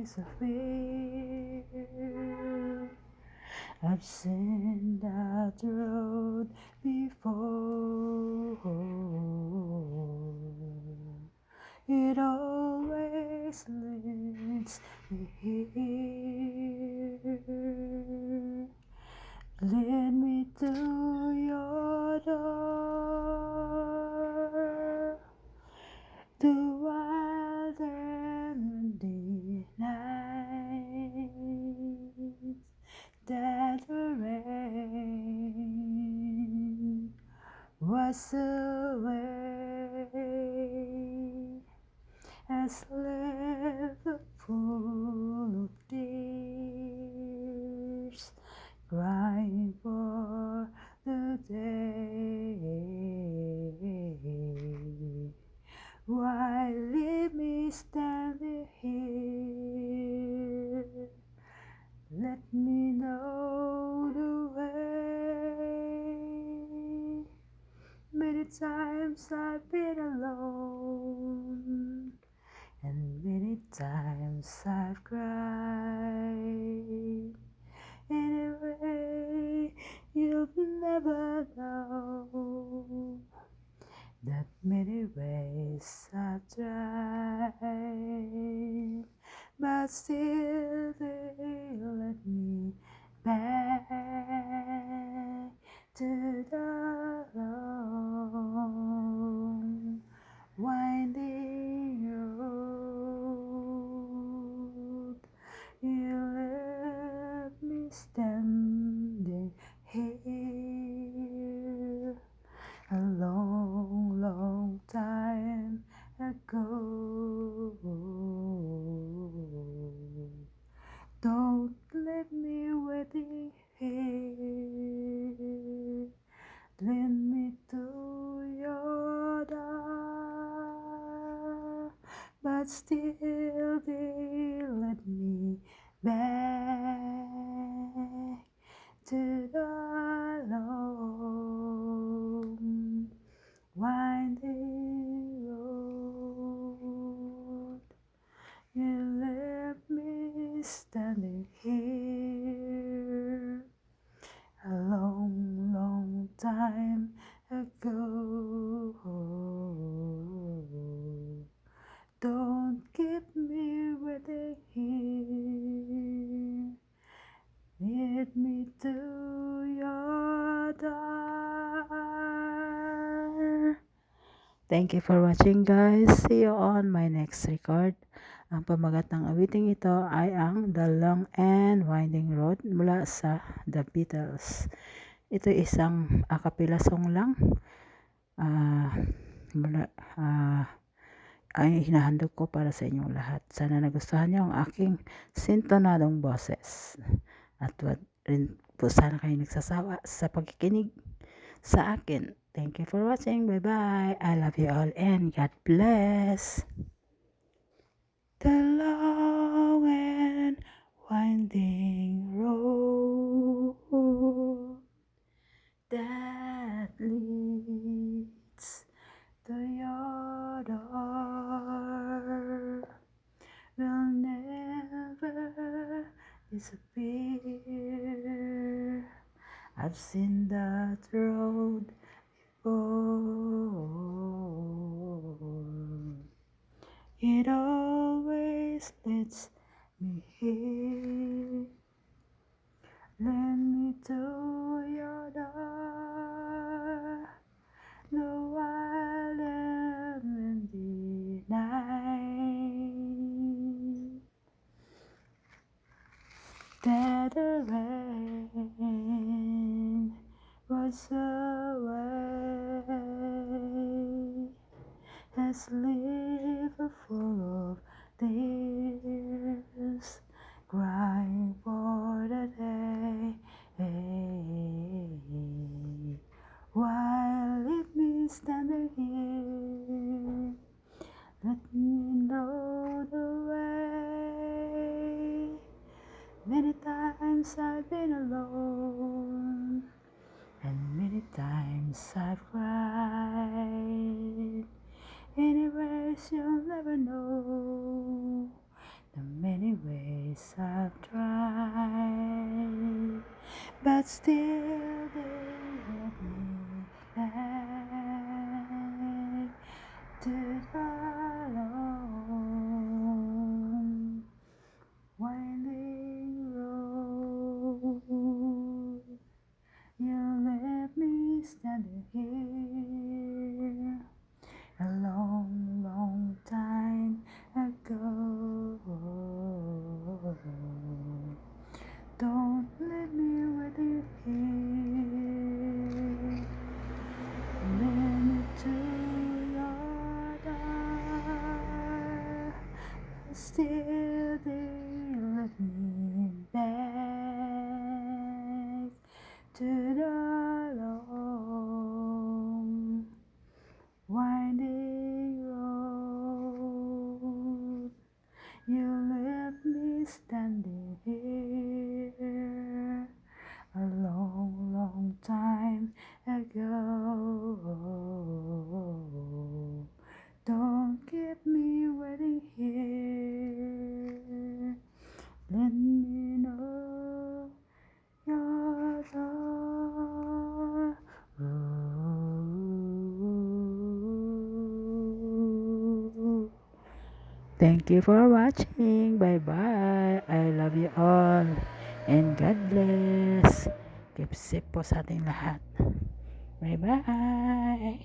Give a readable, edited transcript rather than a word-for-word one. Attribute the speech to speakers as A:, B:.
A: ways of fear. I've seen that road before. It always leads me here. Lead me to your door. The wild and windy nights that the rain was away, as left full of tears, crying for the day. Why leave me standing here? Let me know the way. Many times I've been alone, and many times I've cried. Anyway, you'll never know that many ways I've tried, but still they let me back to the long winding road. You left me standing here a long, long time ago. Don't let me waiting here. Lead me to your door, but still they let me back to the long winding road. You left me standing here a long, long time ago. Don't keep me waiting here. Lead me to your door. Thank you for watching, guys. See you on my next record. Ang pamagat ng awiting ito ay ang The Long and Winding Road mula sa The Beatles. Ito isang a cappella song lang. Ay hinahandog ko para sa inyong lahat. Sana nagustuhan niyo ang aking sintonadong boses. At rin po sana kayo nagsasawa sa pagkikinig sa akin. Thank you for watching. Bye-bye. I love you all and God bless. The long and winding road that leads to your door will never disappear. I've seen that road before. It always leads me here. Lead me to your door. The wild and windy night that the rain was away, as liver full of tears, crying for the day. Why leave me standing here? Let me know the way. Many times I've been alone, and many times I've cried. Anyways, you'll never know the many ways days I've tried, but still they let me back to the long winding road. You let me standing here a long, long time ago. Don't let me wait here. Let me to your door. Still they let me back to the long winding road. You left me standing here a long, long time ago. Don't keep me waiting here. Let me know your door. Ooh. Thank you for watching. Bye-bye. I love you all. And God bless. Keep safe po sa ating lahat. Bye-bye.